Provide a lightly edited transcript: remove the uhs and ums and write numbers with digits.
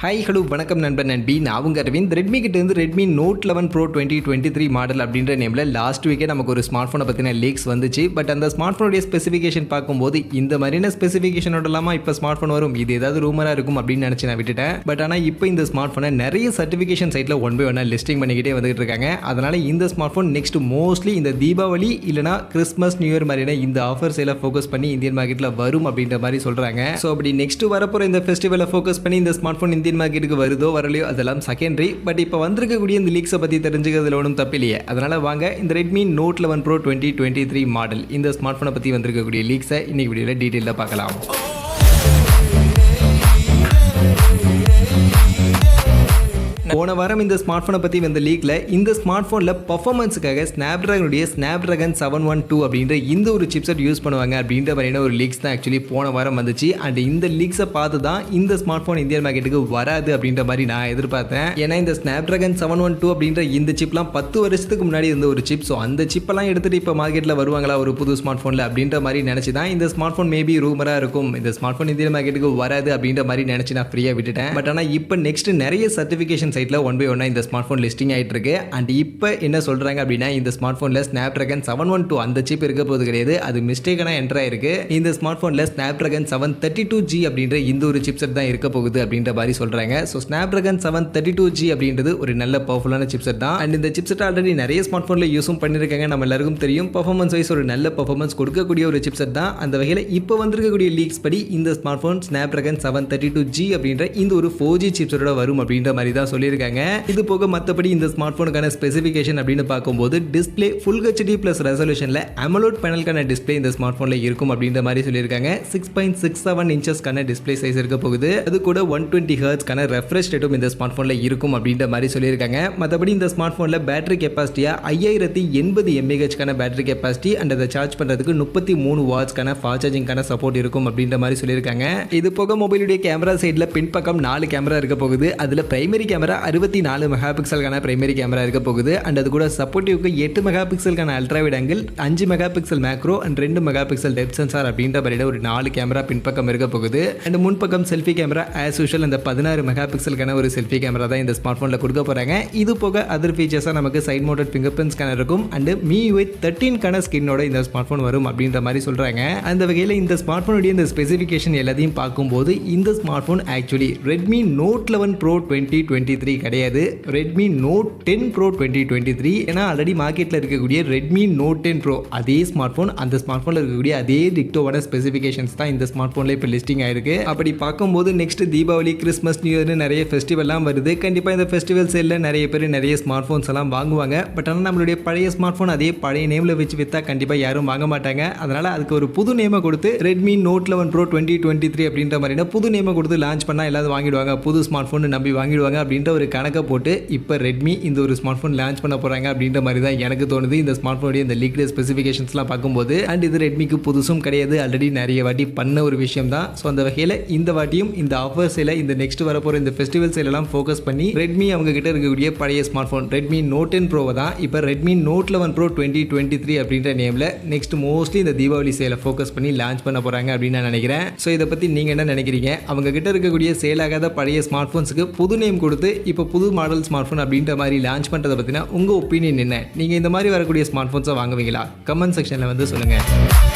Hi hello வணக்கம் நண்பர் நண்பி நான் உங்கள் அரவிந்த். ரெட்மி கிட்ட இருந்து ரெட்மி நோட் 11 ப்ரோ 2023 மாடல் அப்படின்ற நேமில் லாஸ்ட் வீக்கே நமக்கு ஒரு ஸ்மார்ட் ஃபோனை பற்றின லீக்ஸ் வந்துச்சு. பட் அந்த ஸ்மார்ட் ஃபோனுடைய ஸ்பெசிஃபிகேஷன் பார்க்கும்போது இந்த மாதிரியான ஸ்பெசிஃபிகேஷனோட இல்லாமல் இப்போ ஸ்மார்ட் ஃபோன் வரும், இது ஏதாவது ரூமராக இருக்கும் அப்படின்னு நினச்சி நான் விட்டுட்டேன். பட் ஆனால் இப்போ இந்த ஸ்மார்ட் ஃபோனை நிறைய சர்டிஃபிகேஷன் சைட்டில் ஒன் பை ஒன்னாக லிஸ்டிங் பண்ணிக்கிட்டே வந்துட்டு இருக்காங்க. அதனால் இந்த ஸ்மார்ட் ஃபோன் நெக்ஸ்ட் மோஸ்ட்லி இந்த தீபாவளி இல்லைனா கிறிஸ்மஸ் நியூ இயர் மாதிரியான இந்த ஆஃபர்ஸ் எல்லாம் ஃபோக்கஸ் பண்ணி இந்தியன் மார்க்கெட்டில் வரும் அப்படின்ற மாதிரி சொல்கிறாங்க. ஸோ அப்படி நெக்ஸ்ட் வரப்போகிற இந்த ஃபெஸ்டிவலை ஃபோக்கஸ் பண்ணி இந்த ஸ்மார்ட் ஃபோன் இந்தியன் மார்க்கெட்டுக்கு வருதோ வரலையோ அதெல்லாம் செகண்டரி. பட் இப்போ வந்திருக்கக்கூடிய இந்த லீக்ஸை பற்றி தெரிஞ்சுக்கிறதுல ஒன்றும் தப்பில்லையே. அதனால் வாங்க இந்த ரெட்மி நோட் 11 ப்ரோ 2023 மாடல் இந்த ஸ்மார்ட் ஃபோனை பற்றி வந்திருக்கக்கூடிய லீக்ஸை இன்னைக்கு வீடியோவில் டீட்டெயிலாக பார்க்கலாம். போன வாரம் இந்த ஸ்மார்ட் ஃபோனை பற்றி வந்த லீக்கில் இந்த ஸ்மார்ட் ஃபோனில் பர்ஃபார்மன்ஸுக்காக ஸ்னாப்ட்ராகனுடைய 712 அப்படின்ற இந்த ஒரு சிப்செட் யூஸ் பண்ணுவாங்க அப்படின்ற மாதிரியான ஒரு லீக்ஸ் தான் ஆக்சுவலி போன வாரம் வந்துச்சு. அண்ட் இந்த லீக்ஸை பார்த்து தான் இந்த ஸ்மார்ட் ஃபோன் இந்தியன் மார்க்கெட்டுக்கு வராது அப்படின்ற மாதிரி நான் எதிர்பார்த்தேன். ஏன்னா இந்த ஸ்னாப்ட்ராகன் 712 அப்படின்ற இந்த சிப்லாம் 10 வருஷத்துக்கு முன்னாடி இருந்த ஒரு சிப். ஸோ அந்த சிப்பெல்லாம் எடுத்துகிட்டு இப்போ மார்க்கெட்டில் வருவாங்களா ஒரு புது ஸ்மார்ட் ஃபோனில் அப்படின்ற மாதிரி நினச்சி தான் இந்த ஸ்மார்ட் ஃபோன் மேபி ரூமராக இருக்கும், இந்த ஸ்மார்ட் ஃபோன் இந்தியன் மார்க்கெட்டுக்கு வராது அப்படின்ற மாதிரி நினச்சி நான் ஃப்ரீயாக விட்டுட்டேன். பட் ஆனால் இப்போ நெக்ஸ்ட் நிறைய சர்டிஃபிகேஷன் சைட்டில் ஒன் பை ஒன்னா இந்த ஸ்மார்ட் ஃபோன் லிஸ்டிங் ஆகிட்டு இருக்கு. அண்ட் இப்போ என்ன சொல்றாங்க அப்படின்னா இந்த ஸ்மார்ட் ஃபோனில் ஸ்னாப்ட்ராகன் 712 அந்த சிப் இருக்க போது கிடையாது, அது மிஸ்டேக்கான என்ட்ரா இருக்கு. இந்த ஸ்மார்ட் ஃபோனில் ஸ்னாப்ட்ராகன் 732G அப்படின்ற இந்த ஒரு சிப்செட் தான் இருக்க போகுது அப்படின்ற மாதிரி சொல்றாங்க. ஸோ ஸ்னாப்ட்ராகன் 732G அப்படின்றது ஒரு நல்ல பவர்ஃபுல்லான சிப்செட் தான். அண்ட் இந்த சிப்செட் ஆல்ரெடி நிறைய ஸ்மார்ட் ஃபோனில் யூஸும் பண்ணியிருக்காங்க, நம்ம எல்லாருக்கும் தெரியும். பர்ஃபார்மன்ஸ் வைஸ் ஒரு நல்ல பர்ஃபார்மன்ஸ் கொடுக்கக்கூடிய ஒரு சிப்செட் தான். அந்த வகையில் இப்போ வந்திருக்கக்கூடிய லீக்ஸ் படி இந்த ஸ்மார்ட் ஃபோன் ஸ்னாப்ட்ராகன் 732G அப்படின்ற இந்த ஒரு 4G சிப்செட்டோட வரும் அப்படின்ற மாதிரி தான் சொல்லியிருக்காங்க. இது போக மற்றபடி இந்த ஸ்மார்ட் ஃபோனுக்கான ஸ்பெசிஃபிகேஷன் அப்படின்னு பார்க்கும்போது டிஸ்பிளே ஃபுல் HD ப்ளஸ் ரெசல்யூஷனில் அமலோட் பேனலுக்கான டிஸ்பிளே இந்த ஸ்மார்ட் ஃபோனில் இருக்கும் அப்படின்ற மாதிரி சொல்லியிருக்காங்க. 6.67 இன்ச்சஸ்க்கான டிஸ்பிளே சைஸ் இருக்க போகுது. அது கூட 120 ஹெர்ட்ஸ்க்கான ரெஃப்ரெஷ் ரேட்டும் இந்த ஸ்மார்ட் ஃபோனில் இருக்கும் அப்படின்ற மாதிரி சொல்லியிருக்காங்க. மற்றபடி இந்த ஸ்மார்ட் ஃபோனில் பேட்டரி கெப்பாசிட்டியா 5080 mAhக்கான பேட்டரி கெப்பாசிட்டி அண்ட் அதை சார்ஜ் பண்ணுறதுக்கு 33 வாட்ஸ்க்கான ஃபாஸ்ட் சார்ஜிங்கான சப்போர்ட் இருக்கும் அப்படின்ற மாதிரி சொல்லியிருக்காங்க. இது போக மொபைலுடைய கேமரா சைடில் பின்பக்கம் 4 கேமரா இருக்க போகுது. அதில் பிரைமரி கேமரா 64 மெகா பிக்சலுக்கான பிரைமரி கேமரா இருக்க போகுது. அண்ட் அது கூட சப்போர்ட்டிவ்க்கு 8 மெகா பிக்சலுக்கான ultra wide angle, 5 mega pixel macro and 2 mega pixel depth sensor அப்படின்ற மாதிரி ஒரு 4 கேமரா பின்பக்கம் இருக்க போகுது. அண்ட் முன்பக்கம் செல்ஃபி கேமரா ஆஸ் யூஷுவல் அந்த 16 மெகா பிக்சலுக்கான ஒரு செல்ஃபி கேமரா தான் இந்த ஸ்மார்ட் ஃபோனில் கொடுக்க போறாங்க. இது போக அதர் ஃபீச்சர்ஸாக நமக்கு side mounted finger print scanner இருக்கும். அண்ட் MIUI 13 ஸ்கின்னோட இந்த ஸ்மார்ட் ஃபோன் வரும் அப்படின்ற மாதிரி சொல்றாங்க. அந்த வகையில் இந்த ஸ்மார்ட் ஃபோனுடைய இந்த ஸ்பெசிஃபிகேஷன் எல்லாத்தையும் பார்க்கும்போது இந்த smart phone actually Redmi note 11 pro 2023 கிடையாது, ரெட்மி நோட் 10 ப்ரோ 2023. ஏன்னா ஆல்ரெடி மார்க்கெட்டில் இருக்கக்கூடிய ரெட்மி நோட் 10 ப்ரோ அதே ஸ்மார்ட் ஃபோன், அந்த ஸ்மார்ட் ஃபோனில் இருக்கக்கூடிய அதே டிக்டோவான ஸ்பெசிஃபிகேஷன்ஸ் தான் இந்த ஸ்மார்ட் ஃபோனில் இப்போ லிஸ்டிங் ஆயிருக்கு. அப்படி பார்க்கும்போது நெக்ஸ்ட் தீபாவளி கிறிஸ்மஸ் நியூ இயர்னு நிறைய ஃபெஸ்டிவல்லாம் வருது. கண்டிப்பாக இந்த ஃபெஸ்டிவல் சேலில் நிறைய பேர் நிறைய ஸ்மார்ட் ஃபோன்ஸ் எல்லாம் வாங்குவாங்க. பட் ஆனால் நம்மளுடைய பழைய ஸ்மார்ட் ஃபோன் அதே பழைய நேமில் வச்சு விற்றா கண்டிப்பாக யாரும் வாங்க மாட்டாங்க. அதனால் அதுக்கு ஒரு புது நேமை கொடுத்து ரெட்மி நோட் 11 ப்ரோ 2023 அப்படின்ற மாதிரினா புது நேமை கொடுத்து லான்ச் பண்ணால் எல்லாரும் வாங்கிடுவாங்க, புது ஸ்மார்ட் ஃபோன் நம்பி வாங்கிடுவாங்க அப்படின்ற ஒரு கணக்கை போட்டு இப்போ ரெட்மி இந்த ஒரு ஸ்மார்ட் ஃபோன் லான்ச் பண்ண போறாங்க அப்படின்ற மாதிரி தான் எனக்கு தோணுது. இந்த ஸ்மார்ட் ஃபோனுடைய இந்த லீக்டு ஸ்பெசிஃபிகேஷன்ஸ்லாம் பார்க்கும்போது அண்ட் இது ரெட்மிக்கு புதுசும் கிடையாது, ஆல்ரெடி நிறைய வாட்டி பண்ண ஒரு விஷயம் தான். ஸோ அந்த வகையில் இந்த வாட்டியும் இந்த ஆஃபர் சேல இந்த நெக்ஸ்ட் வரப்போகிற இந்த ஃபெஸ்டிவல் சேலெல்லாம் ஃபோக்கஸ் பண்ணி ரெட்மி அவங்க கிட்ட இருக்கக்கூடிய பழைய ஸ்மார்ட் ஃபோன் ரெட்மி நோட் 10 ப்ரோவை தான் இப்போ ரெட்மி நோட் 11 ப்ரோ 2023 அப்படின்ற நேமில் நெக்ஸ்ட் மோஸ்ட்லி இந்த தீபாவளி சேலை ஃபோக்கஸ் பண்ணி லான்ச் பண்ண போறாங்க அப்படின்னு நான் நினைக்கிறேன். ஸோ இதை பற்றி நீங்கள் என்ன நினைக்கிறீங்க? அவங்க கிட்ட இருக்கக்கூடிய சேல் ஆகாத பழைய ஸ்மார்ட் ஃபோன்ஸுக்கு புது நேம் கொடுத்து இப்போ புது மாடல் ஸ்மார்ட் ஃபோன் அப்படின்ற மாதிரி லான்ச் பண்ணுறதை பற்றினா உங்கள் ஒப்பீனியன் என்ன? நீங்கள் இந்த மாதிரி வரக்கூடிய ஸ்மார்ட் ஃபோன்ஸை வாங்குவீங்களா? கமெண்ட் செக்ஷனில் வந்து சொல்லுங்கள்.